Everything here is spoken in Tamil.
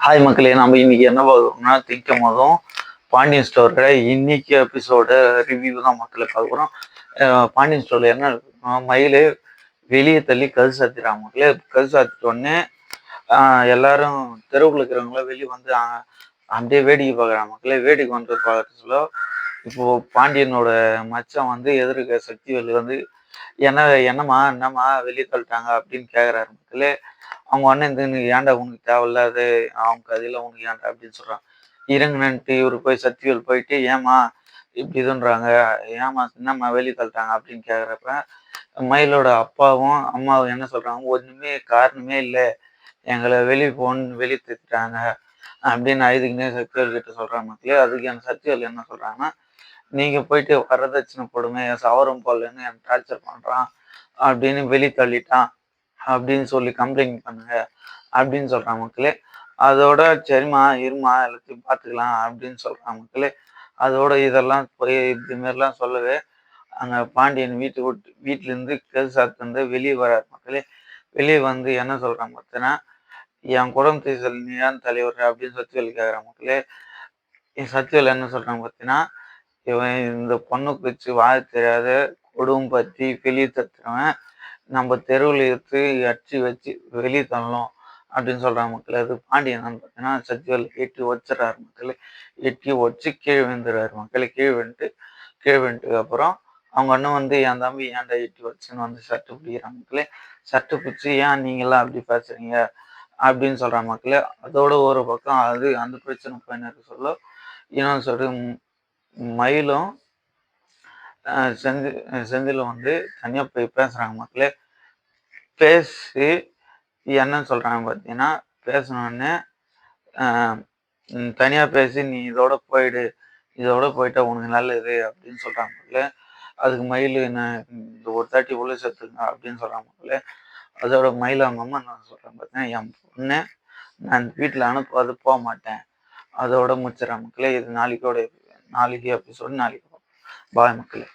ஹாய் மக்களே, நம்ம இன்னைக்கு என்ன பார்க்குறோம்னா திங்கும் போதும் பாண்டியன் ஸ்டோரோட இன்னைக்கு எபிசோட ரிவ்யூ தான் மக்களை பார்க்குறோம். பாண்டியன் ஸ்டோரில் என்ன இருக்குன்னா, மயிலே வெளியே தள்ளி கல் சாத்திடுறாங்க மக்களே. கல் சாத்திட்ட உடனே எல்லாரும் தெருவில் இருக்கிறவங்கள வெளியே வந்து அப்படியே வேடிக்கை பார்க்குறாங்க மக்களே. வேடிக்கை வந்து பார்க்குறதுல இப்போ பாண்டியனோட மச்சான் வந்து எதிர்க்க சக்திவேல் வந்து என்னம்மா வெளியே தள்ளிட்டாங்க அப்படின்னு கேட்குறாரு மக்களே. அவங்க அண்ணன் இந்த ஏன்டா உனக்கு தேவையில்லாத அவங்க கதையில உனக்கு ஏன்டா அப்படின்னு சொல்றான். இருங்கன்ட்டு இவரு போய் சக்திவேல் போயிட்டு ஏமா இப்படி இதுன்றாங்க, ஏமா என்னம்மா வெளியே தள்ளிட்டாங்க அப்படின்னு கேட்குறப்ப மயிலோட அப்பாவும் அம்மாவும் என்ன சொல்றாங்க, ஒண்ணுமே காரணமே இல்லை, எங்களை வெளியே தள்ளிட்டாங்க அப்படின்னு ஐதுக்குன்னே சக்திவேல் கிட்ட சொல்றாங்க மக்களே. அதுக்கு என் சக்திவேல் என்ன சொல்றாங்கன்னா, நீங்க போயிட்டு வரதட்சணை கொடுங்க, என் சவரம் போலன்னு என் டார்ச்சர் பண்றான் அப்படின்னு வெளியே தள்ளிட்டான் அப்படின்னு சொல்லி கம்ப்ளைண்ட் பண்ணுங்க அப்படின்னு சொல்றாங்க மக்களே. அதோட சரிம்மா இருமா எல்லாத்தையும் பார்த்துக்கலாம் அப்படின்னு சொல்றாங்க மக்களே. அதோட இதெல்லாம் போய் இது மாதிரிலாம் சொல்லவே அங்கே பாண்டியன் வீட்டிலேருந்து கேசாத்து வந்து வெளியே வராரு மக்களே. வெளியே வந்து என்ன சொல்றாங்க பார்த்தீங்கன்னா, என் குடும்பத்தை சொல்லி ஏன் தலைவர் அப்படின்னு சத்தியவேல் கேட்குறாங்க மக்களே. என் சத்தியவேல் என்ன சொல்றாங்க பார்த்தீங்கன்னா, இவன் இந்த பொண்ணுக்கு வச்சு வாழ தெரியாத குடும்பம் பற்றி வெளியே தத்துறவன், நம்ம தெருவில் எடுத்து அடிச்சு வச்சு வெளியே தள்ளணும் அப்படின்னு சொல்றாங்க மக்கள். அது பாண்டியன் பார்த்தீங்கன்னா சக்திவேல் எட்டி வச்சிடறாரு மக்கள். எட்டி வச்சு கீழே விழுந்துடுறாரு மக்கள். கீழே விழுந்துட்டு அப்புறம் அவங்க அண்ணன் வந்து என் தம்பி ஏன்டா எட்டி வச்சுன்னு வந்து சட்டை பிடிக்கிறாங்க மக்களே. சட்டை பிடிச்சி ஏன் நீங்களாம் அப்படி பேசுறீங்க அப்படின்னு சொல்றாங்க மக்களே. அதோட ஒரு பக்கம் அது அந்த பிரச்சனை போயின்னு சொல்ல இன்னொன்று சொல்லி மயிலும் செந்திலும் வந்து தனியாக போய் பேசுறாங்க மக்களே. பேசி என்னன்னு சொல்றாங்க பார்த்தீங்கன்னா, பேசினோடனே தனியாக பேசி நீ இதோட போயிடு, இதோட போயிட்டா உனக்கு நல்லது அப்படின்னு சொல்றாங்க மக்களே. அதுக்கு மயில் என்ன இந்த ஒரு தாட்டி உள்ள சேர்த்துங்க அப்படின்னு சொல்றாங்க மக்களே. அதோட மயில் அவங்க அம்மா என்ன சொல்றாங்க பார்த்தீங்கன்னா, என் பொண்ணு நான் வீட்டில் அனுப்பாது போக மாட்டேன், அதோட முடிச்சிடறாங்க மக்களே. இது நாளைக்கு எபிசோடு நாளைக்கு பாய் மக்களே.